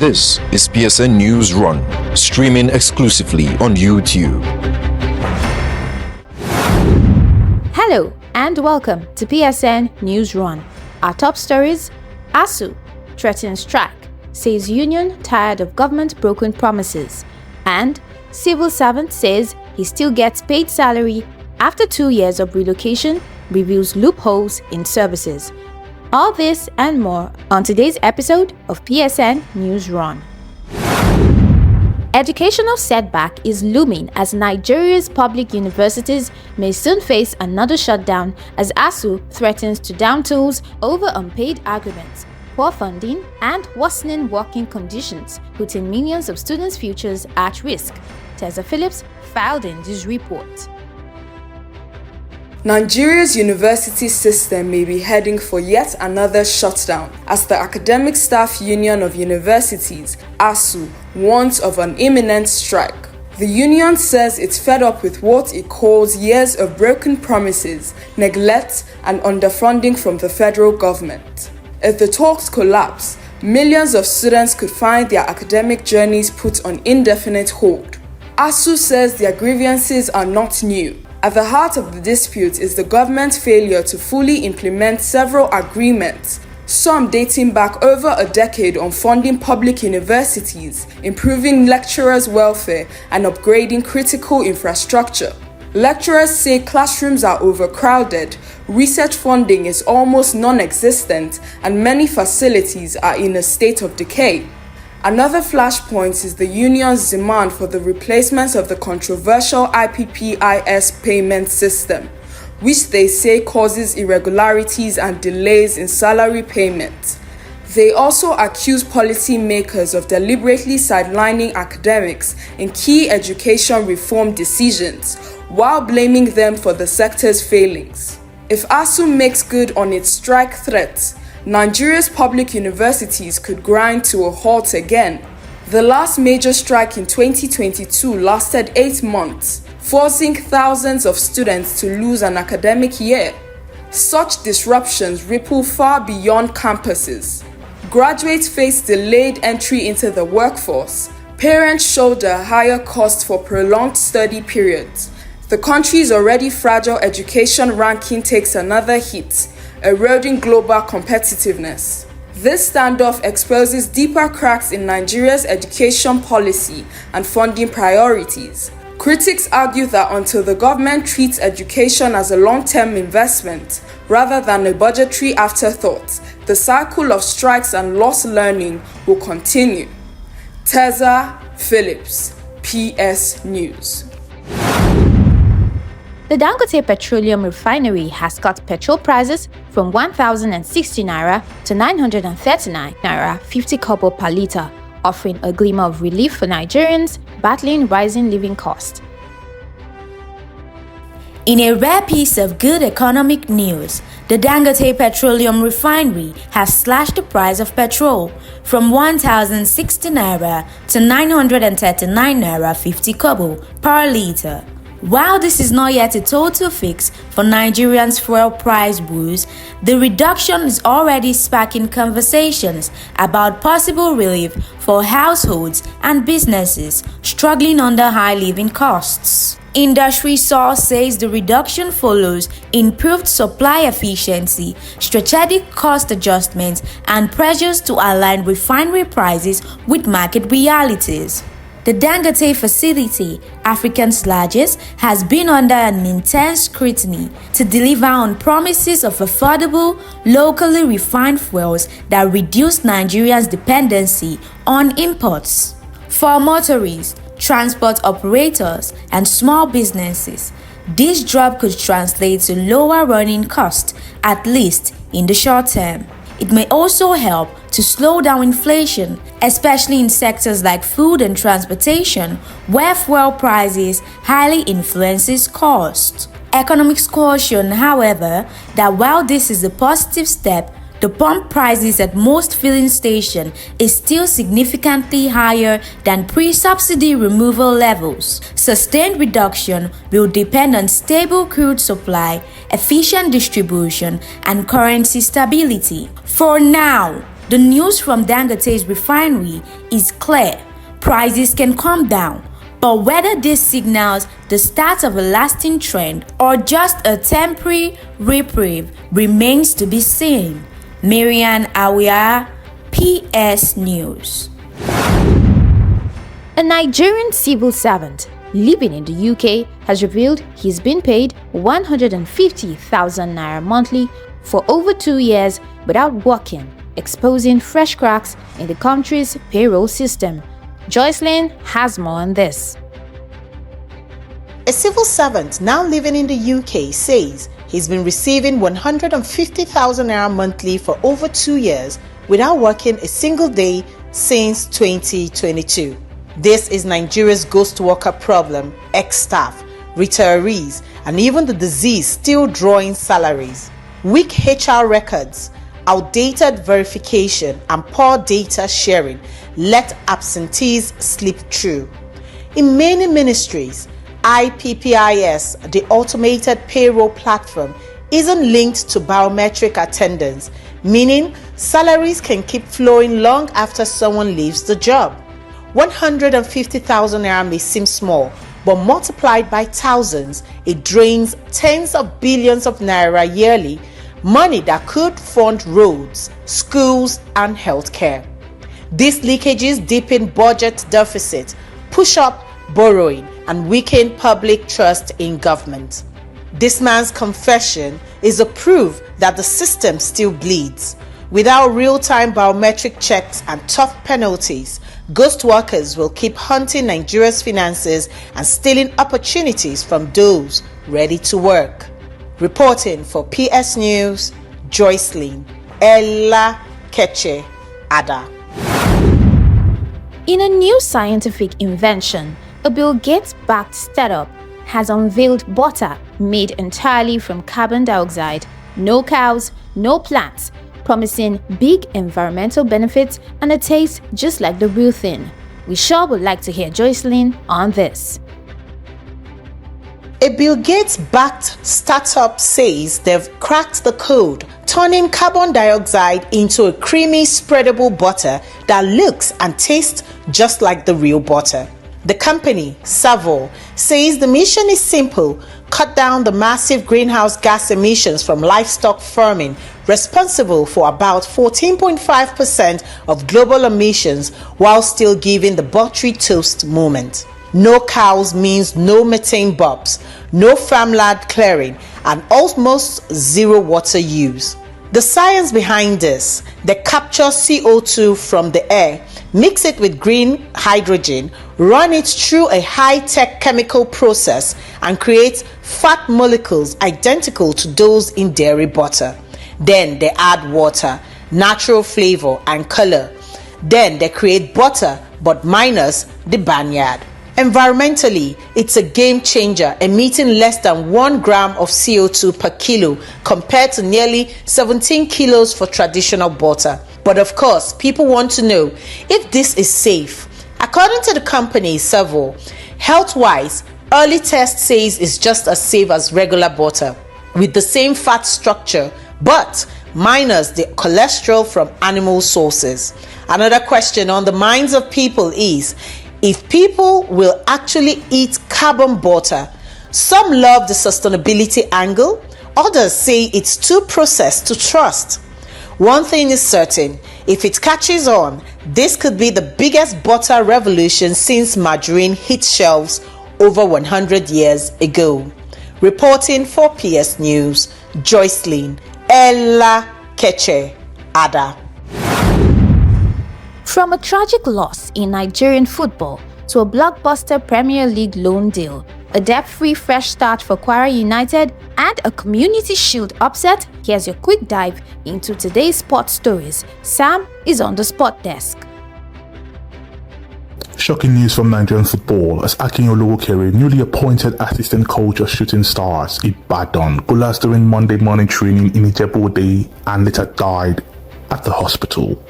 This is PSN Newsrun, streaming exclusively on YouTube. Hello and welcome to PSN Newsrun. Our top stories: ASUU threatens strike, says union tired of government broken promises, and civil servant says he still gets paid salary after 2 years of relocation, reveals loopholes in services. All this and more on today's episode of PSN Newsrun. Educational setback is looming as Nigeria's public universities may soon face another shutdown as ASUU threatens to down tools over unpaid agreements, poor funding, and worsening working conditions, putting millions of students' futures at risk. Tessa Phillips filed in this report. Nigeria's university system may be heading for yet another shutdown as the Academic Staff Union of Universities, ASUU, warns of an imminent strike. The union says it's fed up with what it calls years of broken promises, neglect, and underfunding from the federal government. If the talks collapse, millions of students could find their academic journeys put on indefinite hold. ASUU says their grievances are not new. At the heart of the dispute is the government's failure to fully implement several agreements, some dating back over a decade, on funding public universities, improving lecturers' welfare, and upgrading critical infrastructure. Lecturers say classrooms are overcrowded, research funding is almost non-existent, and many facilities are in a state of decay. Another flashpoint is the union's demand for the replacement of the controversial IPPIS payment system, which they say causes irregularities and delays in salary payment. They also accuse policymakers of deliberately sidelining academics in key education reform decisions, while blaming them for the sector's failings. If ASUU makes good on its strike threats, Nigeria's public universities could grind to a halt again. The last major strike in 2022 lasted 8 months, forcing thousands of students to lose an academic year. Such disruptions ripple far beyond campuses. Graduates face delayed entry into the workforce. Parents shoulder higher costs for prolonged study periods. The country's already fragile education ranking takes another hit, eroding global competitiveness. This standoff exposes deeper cracks in Nigeria's education policy and funding priorities. Critics argue that until the government treats education as a long-term investment rather than a budgetary afterthought, the cycle of strikes and lost learning will continue. Tessa Phillips, PS News. The Dangote Petroleum Refinery has cut petrol prices from 1,060 naira to 939 naira 50 kobo per litre, offering a glimmer of relief for Nigerians battling rising living costs. In a rare piece of good economic news, the Dangote Petroleum Refinery has slashed the price of petrol from 1,060 naira to 939 naira 50 kobo per litre. While this is not yet a total fix for Nigerians' fuel price woes, the reduction is already sparking conversations about possible relief for households and businesses struggling under high living costs. Industry source says the reduction follows improved supply efficiency, strategic cost adjustments, and pressures to align refinery prices with market realities. The Dangote facility, Africa's largest, has been under an intense scrutiny to deliver on promises of affordable, locally refined fuels that reduce Nigeria's dependency on imports. For motorists, transport operators, and small businesses, this drop could translate to lower running costs, at least in the short term. It may also help to slow down inflation, especially in sectors like food and transportation, where fuel prices highly influences costs. Economics caution, however, that while this is a positive step, the pump prices at most filling stations is still significantly higher than pre-subsidy removal levels. Sustained reduction will depend on stable crude supply, efficient distribution, and currency stability. For now, The news from Dangote's refinery is clear. Prices can come down, but whether this signals the start of a lasting trend or just a temporary reprieve remains to be seen. Marian Awia, PS News. A Nigerian civil servant living in the UK has revealed he's been paid 150,000 naira monthly for over 2 years without working, exposing fresh cracks in the country's payroll system. Joycelyn has more on this. A civil servant now living in the UK says he's been receiving 150,000 naira monthly for over 2 years without working a single day since 2022. This is Nigeria's ghost worker problem, ex-staff, retirees, and even the disease still drawing salaries. Weak HR records, outdated verification, and poor data sharing let absentees slip through. In many ministries, IPPIS, the automated payroll platform, isn't linked to biometric attendance, meaning salaries can keep flowing long after someone leaves the job. 150,000 naira may seem small, but multiplied by thousands, it drains tens of billions of naira yearly, money that could fund roads, schools, and healthcare. These leakages deepen budget deficit, push up borrowing, and weaken public trust in government. This man's confession is a proof that the system still bleeds. Without real-time biometric checks and tough penalties, ghost workers will keep hunting Nigeria's finances and stealing opportunities from those ready to work. Reporting for PS News, Joycelyn Ella Keche Ada. In a new scientific invention, a Bill Gates-backed startup has unveiled butter made entirely from carbon dioxide, no cows, no plants, promising big environmental benefits and a taste just like the real thing. We sure would like to hear Joycelyn on this. A Bill Gates-backed startup says they've cracked the code, turning carbon dioxide into a creamy, spreadable butter that looks and tastes just like the real butter. The company, Savo, says the mission is simple: cut down the massive greenhouse gas emissions from livestock farming, responsible for about 14.5% of global emissions, while still giving the buttery toast moment. No cows means no methane bulbs, no farmland clearing, and almost zero water use. The science behind this: they capture CO2 from the air, mix it with green hydrogen, run it through a high-tech chemical process, and create fat molecules identical to those in dairy butter. Then they add water, natural flavor, and color. Then they create butter, but minus the barnyard. Environmentally, it's a game changer, emitting less than 1 gram of CO2 per kilo compared to nearly 17 kilos for traditional butter. But of course, people want to know if this is safe. According to the company Savo, health-wise, early test says it's just as safe as regular butter, with the same fat structure, but minus the cholesterol from animal sources. Another question on the minds of people is if people will actually eat carbon butter. Some love the sustainability angle, others say it's too processed to trust. One thing is certain: if it catches on, this could be the biggest butter revolution since margarine hit shelves over 100 years ago. Reporting for PS News, Joycelyn Ella Keche Ada. From a tragic loss in Nigerian football to a blockbuster Premier League loan deal, a debt-free fresh start for Kwara United, and a Community Shield upset, here's your quick dive into today's sports stories. Sam is on the sport desk. Shocking news from Nigerian football as Akin Olowokere, newly appointed assistant coach of Shooting Stars Ibadan, collapsed during Monday morning training in Ijebu-Ode and later died at the hospital.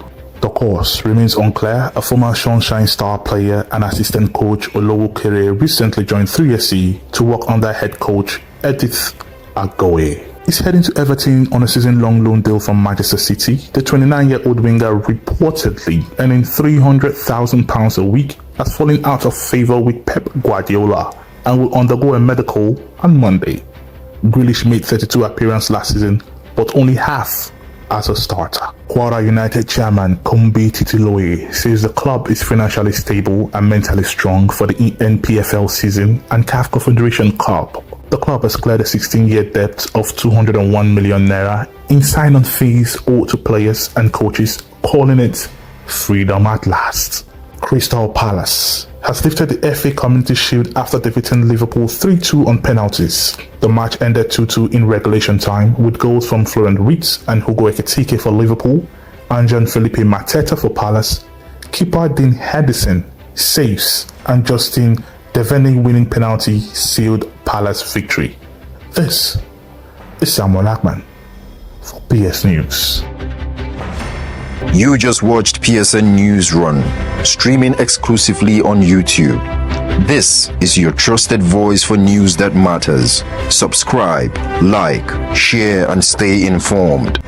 The cause remains unclear. A former Sunshine Star player and assistant coach Olowokere recently joined 3SC to work under head coach Edith Agoe. is heading to Everton on a season-long loan deal from Manchester City. The 29-year-old winger, reportedly earning £300,000 a week, has fallen out of favour with Pep Guardiola and will undergo a medical on Monday. Grealish made 32 appearances last season, but only half as a starter. Kwara United chairman Kumbi Titiloe says the club is financially stable and mentally strong for the NPFL season and CAF Confederation Cup. The club has cleared a 16-year debt of 201 million naira in sign-on fees owed to players and coaches, calling it freedom at last. Crystal Palace has lifted the FA Community Shield after defeating Liverpool 3-2 on penalties. The match ended 2-2 in regulation time with goals from Florent Ritz and Hugo Ekitike for Liverpool and Jean-Philippe Mateta for Palace. Keeper Dean Henderson saves and Justin Devaney winning penalty sealed Palace victory. This is Samuel Ackman for PS News. You just watched PSN Newsrun, streaming exclusively on YouTube. This is your trusted voice for news that matters. Subscribe, like, share, and stay informed.